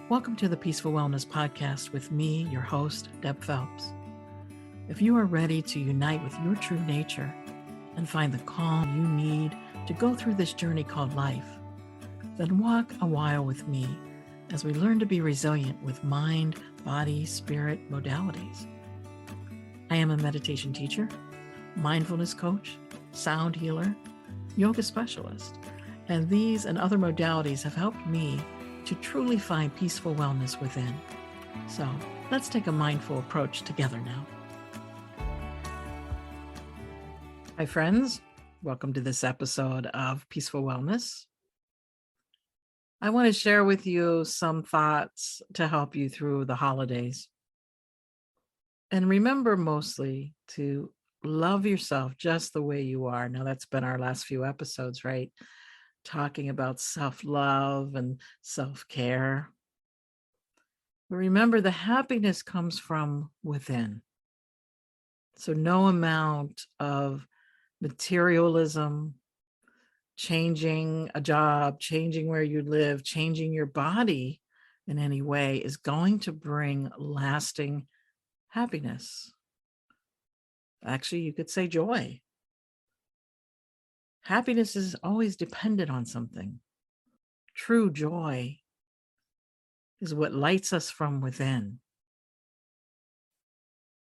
Welcome to the Peaceful Wellness Podcast with me, your host, Deb Phelps. If you are ready to unite with your true nature and find the calm you need to go through this journey called life, then walk a while with me as we learn to be resilient with mind, body, spirit modalities. I am a meditation teacher, mindfulness coach, sound healer, yoga specialist, and these and other modalities have helped me to truly find peaceful wellness within. So let's take a mindful approach together now. Hi, friends. Welcome to this episode of Peaceful Wellness. I want to share with you some thoughts to help you through the holidays. And remember mostly to love yourself just the way you are. Now, that's been our last few episodes, right? Talking about self-love and self-care. But remember, the happiness comes from within. So no amount of materialism, changing a job, changing where you live, changing your body in any way is going to bring lasting happiness. Actually, you could say joy. Happiness is always dependent on something. True joy is what lights us from within.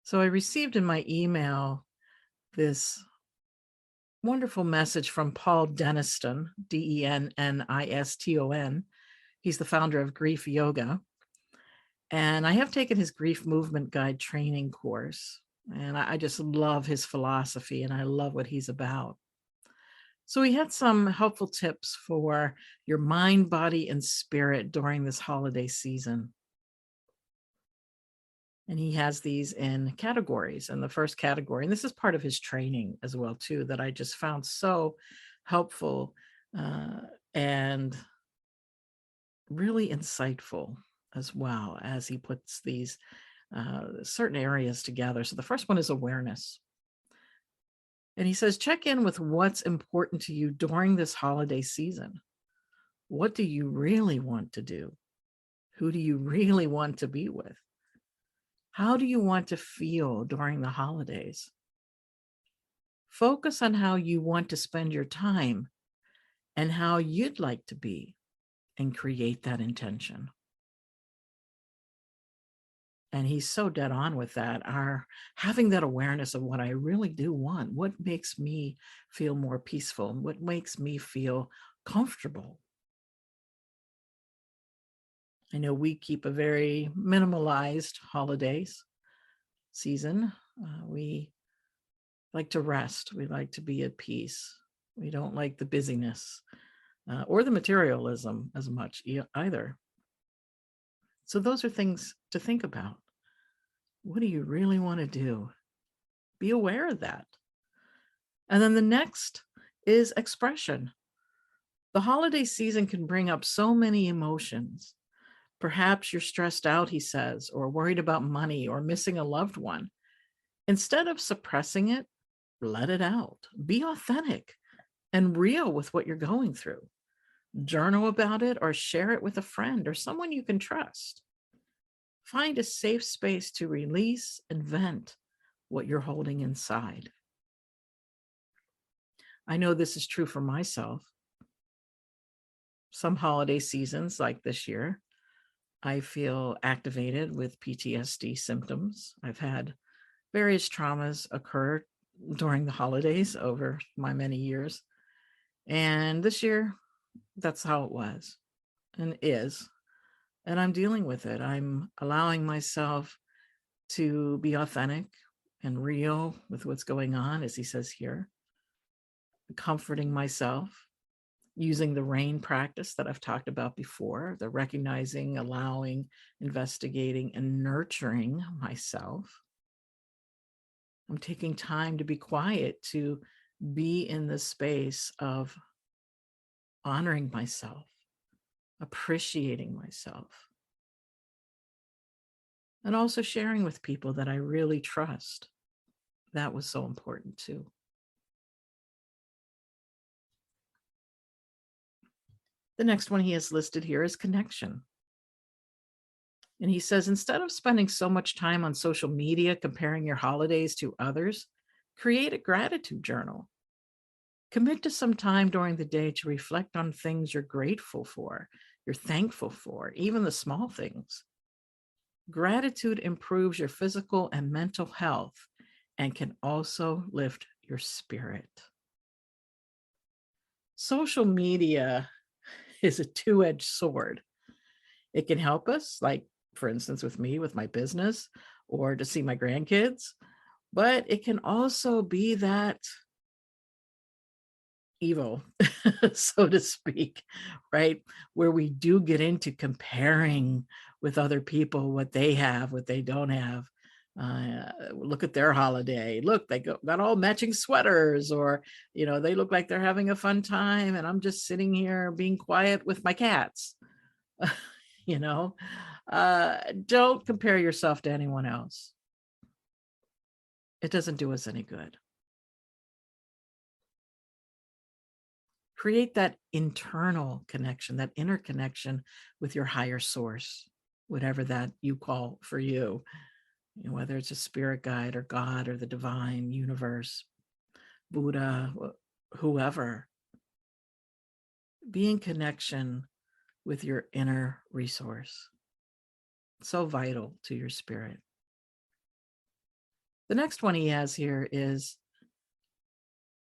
So I received in my email this wonderful message from Paul Denniston, Denniston. He's the founder of Grief Yoga. And I have taken his Grief Movement Guide training course. And I just love his philosophy and I love what he's about. So he had some helpful tips for your mind, body, and spirit during this holiday season. And he has these in categories. And the first category, and this is part of his training as well, too, that I just found so helpful and really insightful as well as he puts these certain areas together. So the first one is awareness. And he says, check in with what's important to you during this holiday season. What do you really want to do? Who do you really want to be with? How do you want to feel during the holidays? Focus on how you want to spend your time and how you'd like to be and create that intention. And he's so dead on with that. Having that awareness of what I really do want, what makes me feel more peaceful, what makes me feel comfortable. I know we keep a very minimalized holidays season. We like to rest. We like to be at peace. We don't like the busyness or the materialism as much either. So those are things to think about. What do you really want to do? Be aware of that. And then the next is expression. The holiday season can bring up so many emotions. Perhaps you're stressed out, he says, or worried about money or missing a loved one. Instead of suppressing it, let it out. Be authentic and real with what you're going through. Journal about it or share it with a friend or someone you can trust. Find a safe space to release and vent what you're holding inside. I know this is true for myself. Some holiday seasons, like this year, I feel activated with PTSD symptoms. I've had various traumas occur during the holidays over my many years. And this year, that's how it was and is. And I'm dealing with it. I'm allowing myself to be authentic and real with what's going on, as he says here, comforting myself, using the RAIN practice that I've talked about before, the recognizing, allowing, investigating, and nurturing myself. I'm taking time to be quiet, to be in the space of honoring myself, appreciating myself, and also sharing with people that I really trust. That was so important too. The next one he has listed here is connection. And he says, instead of spending so much time on social media comparing your holidays to others, create a gratitude journal. Commit to some time during the day to reflect on things you're grateful for, you're thankful for, even the small things. Gratitude improves your physical and mental health and can also lift your spirit. Social media is a two-edged sword. It can help us, like, for instance, with me, with my business, or to see my grandkids, but it can also be that evil, so to speak, right? Where we do get into comparing with other people what they have, what they don't have. Look at their holiday. Look, they got all matching sweaters, or, they look like they're having a fun time, and I'm just sitting here being quiet with my cats. you know, don't compare yourself to anyone else. It doesn't do us any good. Create that internal connection, that inner connection with your higher source, whatever that you call for you, whether it's a spirit guide or God or the divine universe, Buddha, whoever. Be in connection with your inner resource. So vital to your spirit. The next one he has here is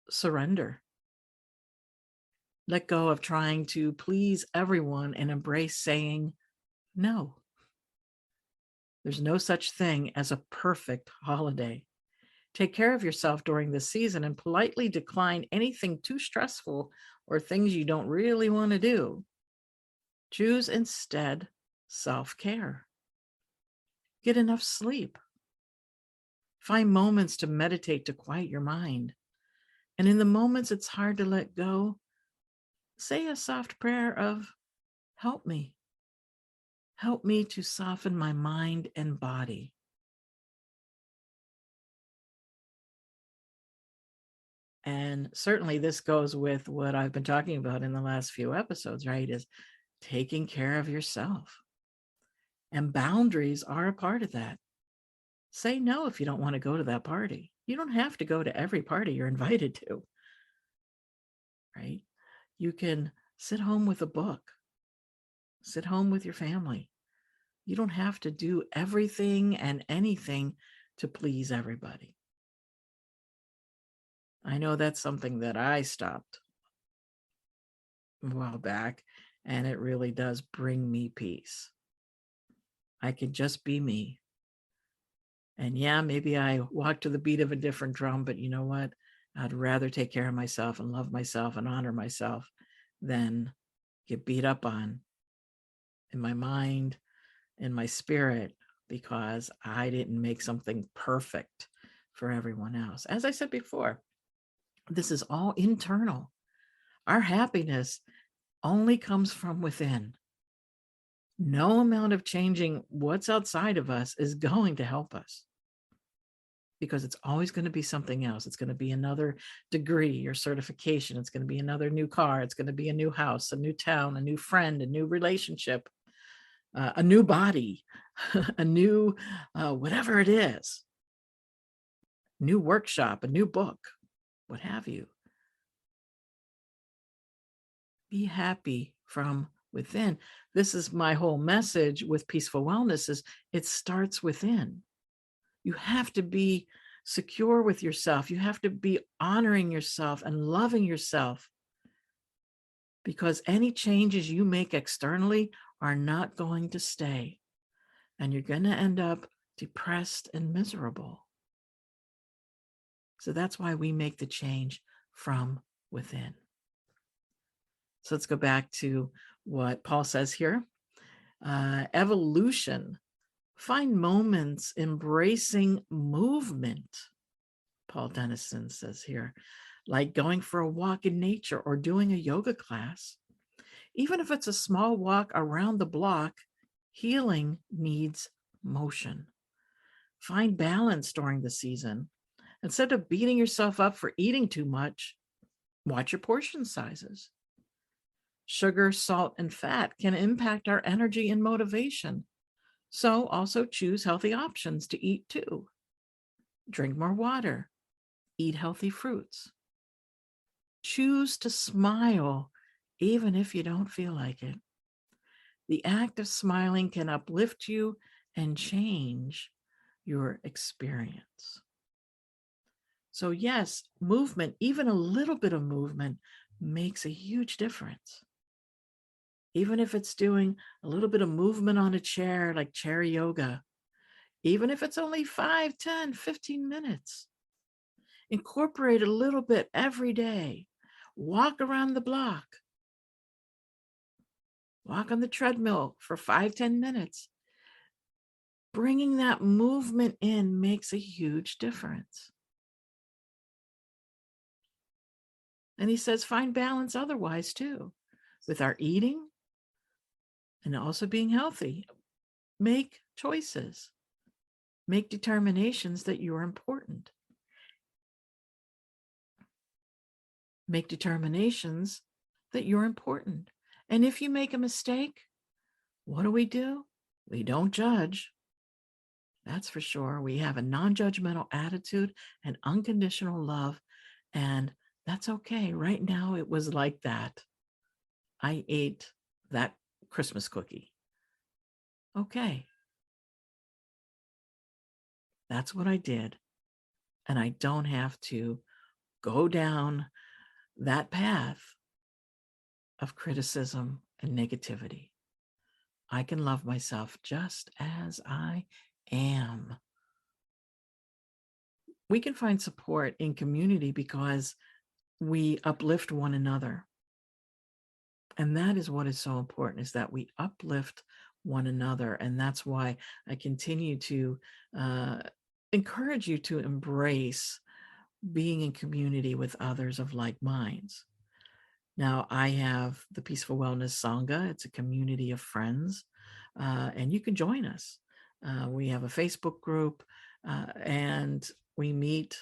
surrender. Let go of trying to please everyone and embrace saying no. There's no such thing as a perfect holiday. Take care of yourself during this season and politely decline anything too stressful or things you don't really want to do. Choose instead self-care. Get enough sleep. Find moments to meditate to quiet your mind. And in the moments it's hard to let go, say a soft prayer of, help me. Help me to soften my mind and body. And certainly this goes with what I've been talking about in the last few episodes, right? Is taking care of yourself. And boundaries are a part of that. Say no if you don't want to go to that party. You don't have to go to every party you're invited to, right? You can sit home with a book, sit home with your family. You don't have to do everything and anything to please everybody. I know that's something that I stopped a while back, and it really does bring me peace. I can just be me. And yeah, maybe I walk to the beat of a different drum, but you know what? I'd rather take care of myself and love myself and honor myself than get beat up on in my mind, in my spirit, because I didn't make something perfect for everyone else. As I said before, this is all internal. Our happiness only comes from within. No amount of changing what's outside of us is going to help us, because it's always going to be something else. It's going to be another degree or certification. It's going to be another new car. It's going to be a new house, a new town, a new friend, a new relationship, a new body, a new whatever it is, new workshop, a new book, what have you. Be happy from within. This is my whole message with peaceful wellness, is it starts within. You have to be secure with yourself. You have to be honoring yourself and loving yourself, because any changes you make externally are not going to stay, and you're going to end up depressed and miserable. So that's why we make the change from within. So let's go back to what Paul says here. Evolution. Find moments embracing movement. Paul Denniston says here, like going for a walk in nature or doing a yoga class. Even if it's a small walk around the block, healing needs motion. Find balance during the season. Instead of beating yourself up for eating too much, watch your portion sizes. Sugar, salt, and fat can impact our energy and motivation. So also choose healthy options to eat too. Drink more water, eat healthy fruits. Choose to smile, even if you don't feel like it. The act of smiling can uplift you and change your experience. So yes, movement, even a little bit of movement, makes a huge difference. Even if it's doing a little bit of movement on a chair, like chair yoga, even if it's only 5, 10, 15 minutes, incorporate a little bit every day. Walk around the block. Walk on the treadmill for 5, 10 minutes. Bringing that movement in makes a huge difference. And he says, find balance otherwise too, with our eating and also being healthy. Make choices. Make determinations that you're important. Make determinations that you're important. And if you make a mistake, what do? We don't judge. That's for sure. We have a non-judgmental attitude and unconditional love. And that's okay. Right now, it was like that. I ate that Christmas cookie. Okay. That's what I did. And I don't have to go down that path of criticism and negativity. I can love myself just as I am. We can find support in community because we uplift one another. And that is what is so important, is that we uplift one another. And that's why I continue to encourage you to embrace being in community with others of like minds. Now, I have the Peaceful Wellness Sangha. It's a community of friends, and you can join us. We have a Facebook group, and we meet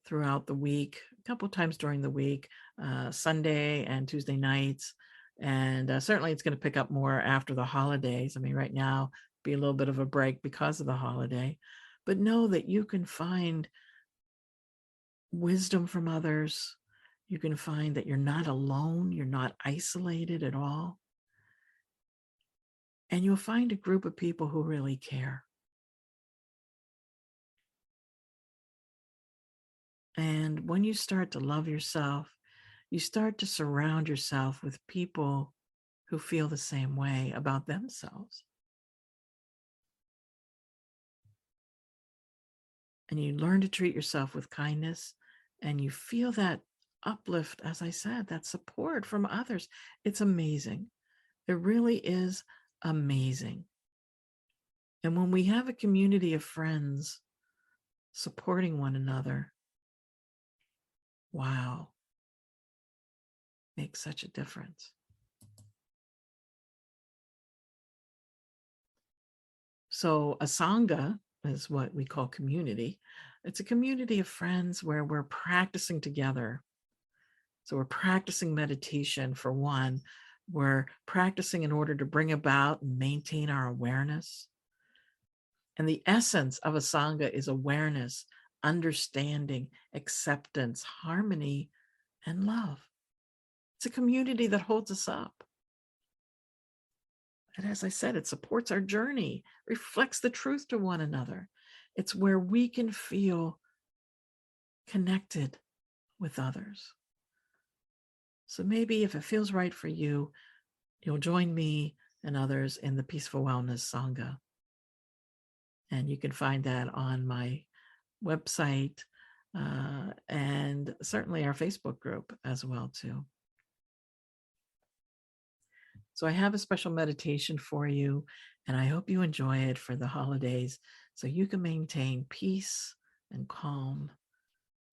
throughout the week, a couple of times during the week, Sunday and Tuesday nights. And certainly it's going to pick up more after the holidays. I mean, right now, be a little bit of a break because of the holiday. But know that you can find wisdom from others. You can find that you're not alone. You're not isolated at all. And you'll find a group of people who really care. And when you start to love yourself, you start to surround yourself with people who feel the same way about themselves. And you learn to treat yourself with kindness, and you feel that uplift, as I said, that support from others. It's amazing. It really is amazing. And when we have a community of friends supporting one another, wow, makes such a difference. So a sangha is what we call community. It's a community of friends where we're practicing together. So we're practicing meditation for one. We're practicing in order to bring about and maintain our awareness. And the essence of a sangha is awareness, understanding, acceptance, harmony, and love. It's a community that holds us up. And as I said, it supports our journey, reflects the truth to one another. It's where we can feel connected with others. So maybe if it feels right for you, you'll join me and others in the Peaceful Wellness Sangha. And you can find that on my website and certainly our Facebook group as well too. So I have a special meditation for you, and I hope you enjoy it for the holidays so you can maintain peace and calm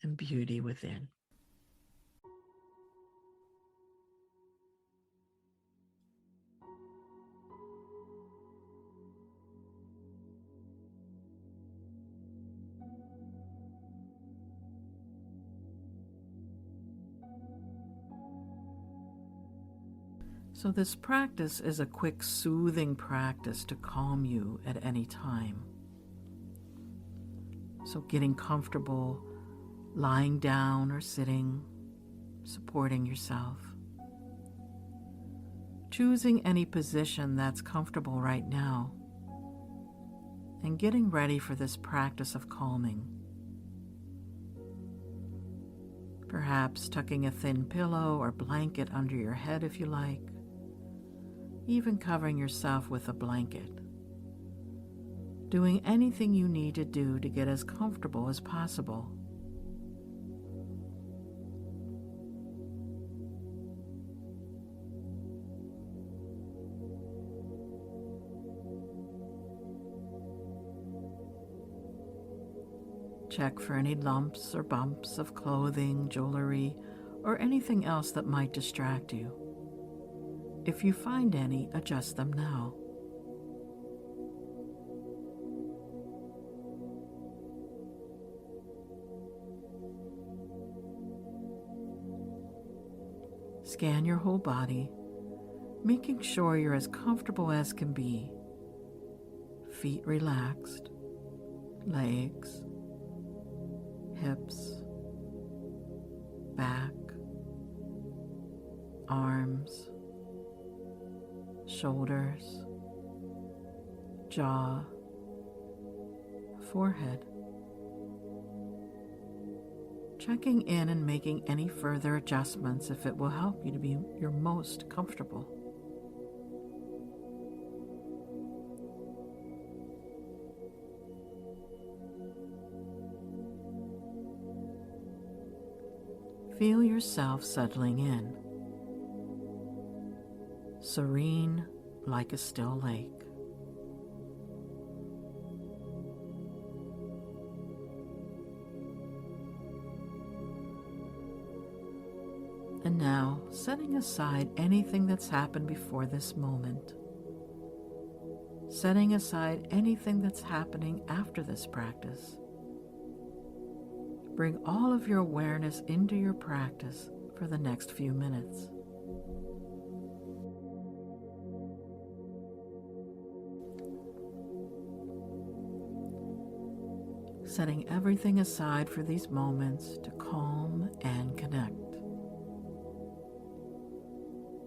and beauty within. So this practice is a quick, soothing practice to calm you at any time. So getting comfortable, lying down or sitting, supporting yourself. Choosing any position that's comfortable right now, and getting ready for this practice of calming. Perhaps tucking a thin pillow or blanket under your head if you like, even covering yourself with a blanket. Doing anything you need to do to get as comfortable as possible. Check for any lumps or bumps of clothing, jewelry, or anything else that might distract you. If you find any, adjust them now. Scan your whole body, making sure you're as comfortable as can be. Feet relaxed, legs, hips, back, arms, shoulders, jaw, forehead. Checking in and making any further adjustments if it will help you to be your most comfortable. Feel yourself settling in, serene like a still lake. And now, setting aside anything that's happened before this moment, setting aside anything that's happening after this practice, bring all of your awareness into your practice for the next few minutes. Setting everything aside for these moments to calm and connect.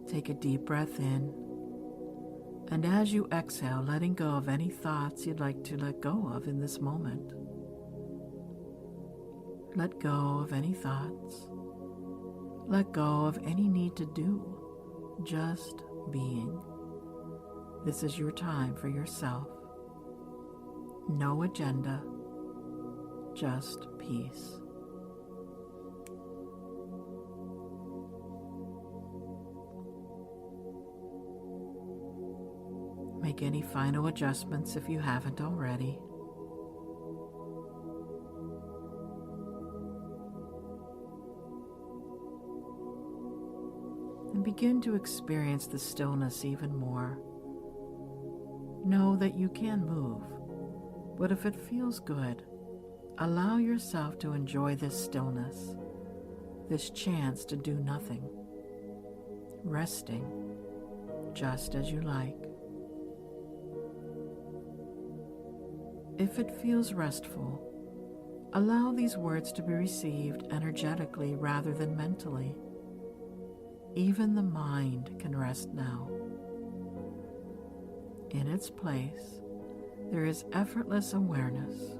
Take a deep breath in, and as you exhale, letting go of any thoughts you'd like to let go of in this moment. Let go of any thoughts. Let go of any need to do. Just being. This is your time for yourself. No agenda, just peace. Make any final adjustments if you haven't already. And begin to experience the stillness even more. Know that you can move, but if it feels good, allow yourself to enjoy this stillness, this chance to do nothing, resting just as you like. If it feels restful, allow these words to be received energetically rather than mentally. Even the mind can rest now. In its place, there is effortless awareness.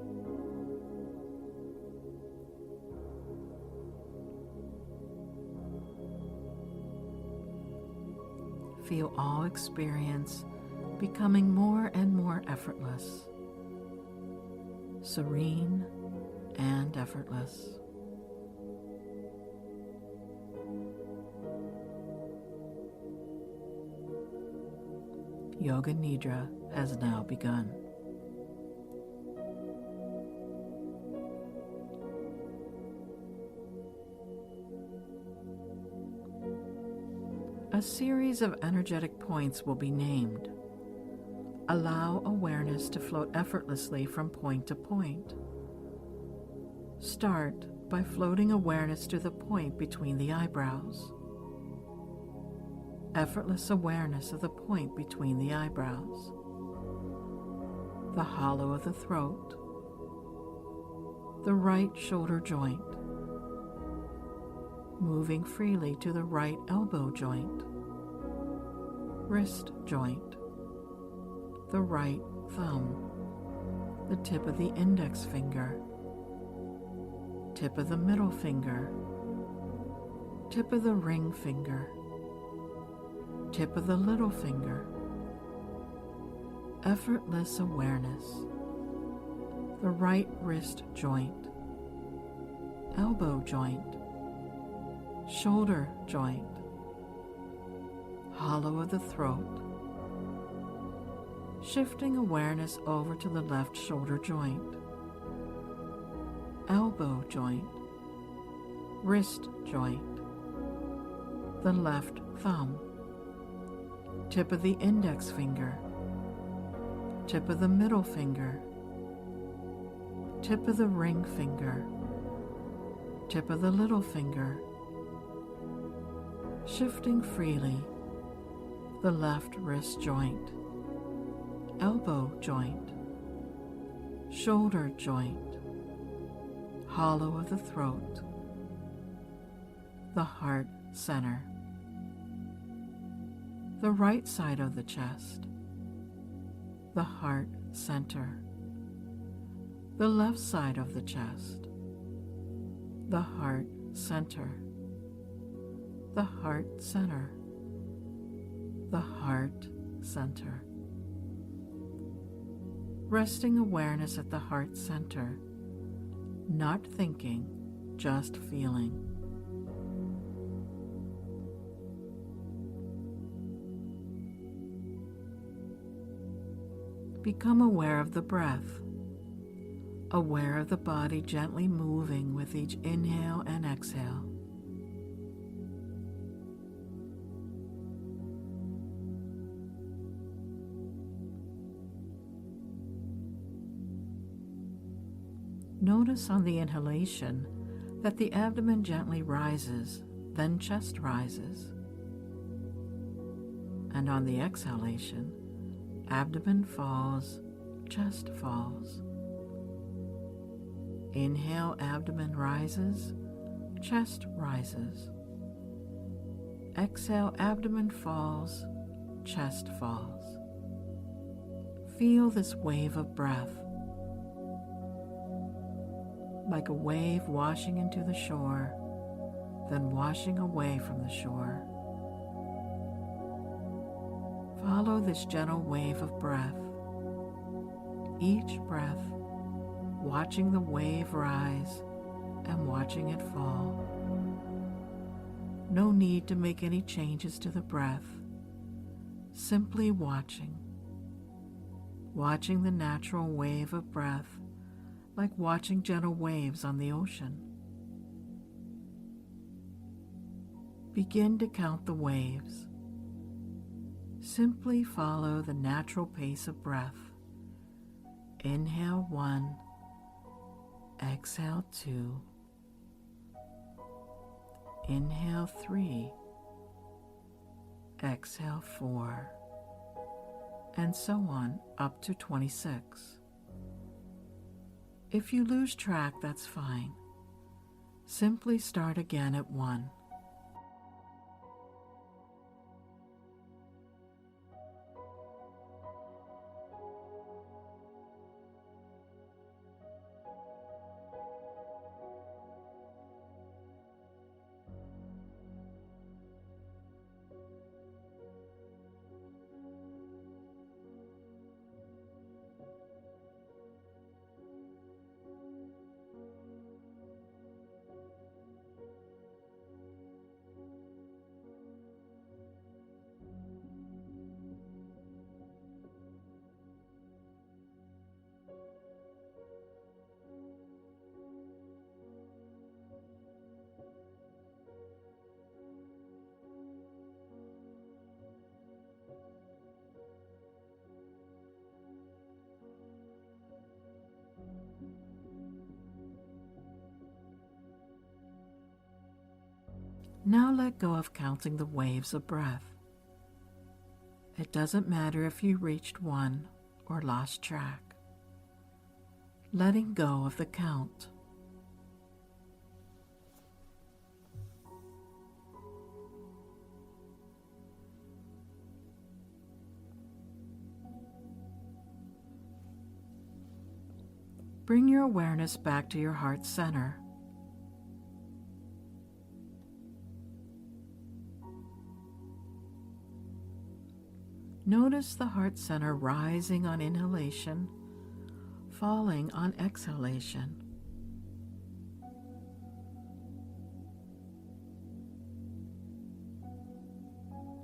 Feel all experience becoming more and more effortless, serene and effortless. Yoga Nidra has now begun. A series of energetic points will be named. Allow awareness to float effortlessly from point to point. Start by floating awareness to the point between the eyebrows. effortless awareness of the point between the eyebrows, the hollow of the throat, the right shoulder joint, moving freely to the right elbow joint, wrist joint, the right thumb, the tip of the index finger, tip of the middle finger, tip of the ring finger, tip of the little finger, effortless awareness, the right wrist joint, elbow joint, shoulder joint, hollow of the throat, shifting awareness over to the left shoulder joint, elbow joint, wrist joint, the left thumb, tip of the index finger, tip of the middle finger, tip of the ring finger, tip of the little finger, shifting freely the left wrist joint, elbow joint, shoulder joint, hollow of the throat, the heart center, the right side of the chest, the heart center, the left side of the chest, the heart center, the heart center, the heart center. Resting awareness at the heart center, not thinking, just feeling. Become aware of the breath, aware of the body gently moving with each inhale and exhale. Notice on the inhalation that the abdomen gently rises, then chest rises. And on the exhalation, abdomen falls, chest falls. Inhale, abdomen rises, chest rises. Exhale, abdomen falls, chest falls. Feel this wave of breath, like a wave washing into the shore, then washing away from the shore. Follow this gentle wave of breath, each breath watching the wave rise and watching it fall. No need to make any changes to the breath, simply watching the natural wave of breath, like watching gentle waves on the ocean. Begin to count the waves. Simply follow the natural pace of breath. Inhale 1, exhale 2, inhale 3, exhale 4, and so on up to 26. If you lose track, that's fine. Simply start again at 1. Now let go of counting the waves of breath. It doesn't matter if you reached one or lost track. Letting go of the count. Bring your awareness back to your heart center. Notice the heart center rising on inhalation, falling on exhalation.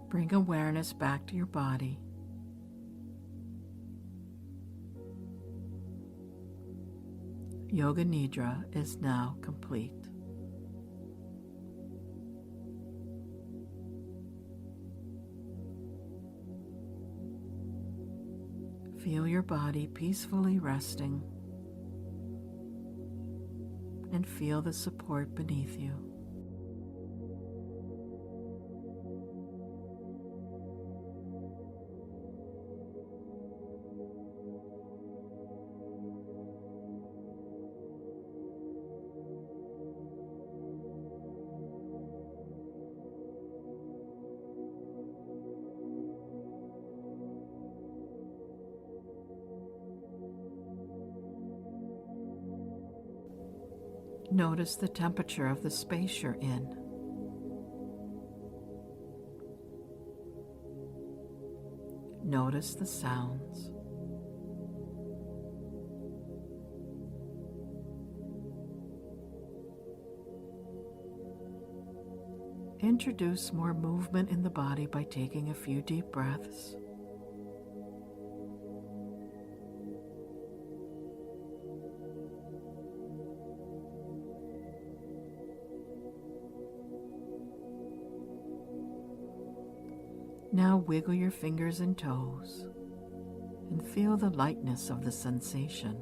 Bring awareness back to your body. Yoga Nidra is now complete. Feel your body peacefully resting and feel the support beneath you. Notice the temperature of the space you're in. Notice the sounds. Introduce more movement in the body by taking a few deep breaths. Now wiggle your fingers and toes and feel the lightness of the sensation.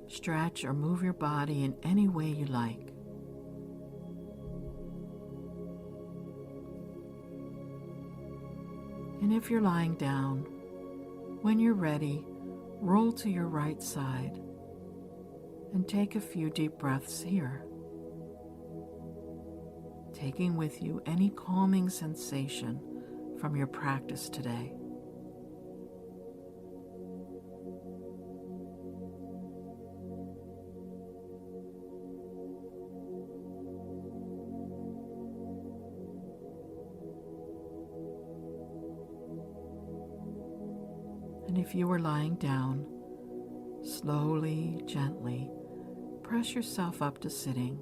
Stretch or move your body in any way you like. And if you're lying down, when you're ready, roll to your right side and take a few deep breaths here, taking with you any calming sensation from your practice today. And if you are lying down, slowly, gently, press yourself up to sitting,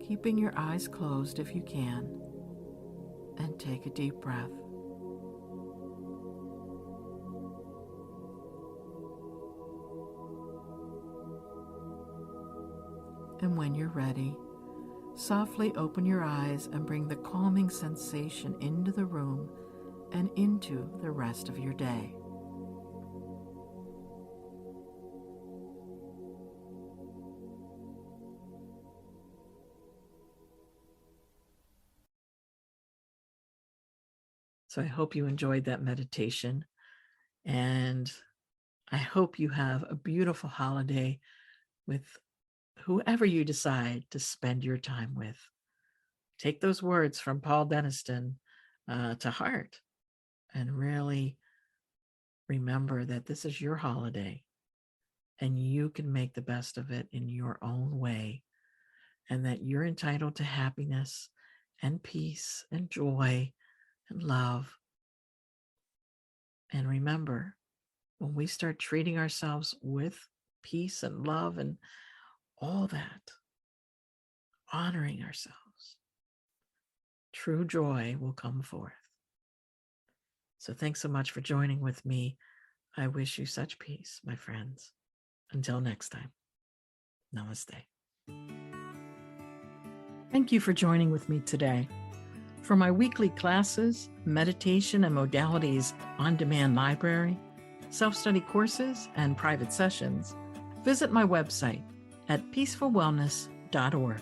keeping your eyes closed if you can, and take a deep breath. And when you're ready, softly open your eyes and bring the calming sensation into the room and into the rest of your day. So I hope you enjoyed that meditation, and I hope you have a beautiful holiday with whoever you decide to spend your time with. Take those words from Paul Denniston to heart and really remember that this is your holiday and you can make the best of it in your own way, and that you're entitled to happiness and peace and joy and love. And remember, when we start treating ourselves with peace and love and all that, honoring ourselves, true joy will come forth. So thanks so much for joining with me. I wish you such peace, my friends. Until next time, namaste. Thank you for joining with me today. For my weekly classes, meditation and modalities on-demand library, self-study courses, and private sessions, visit my website at peacefulwellness.org.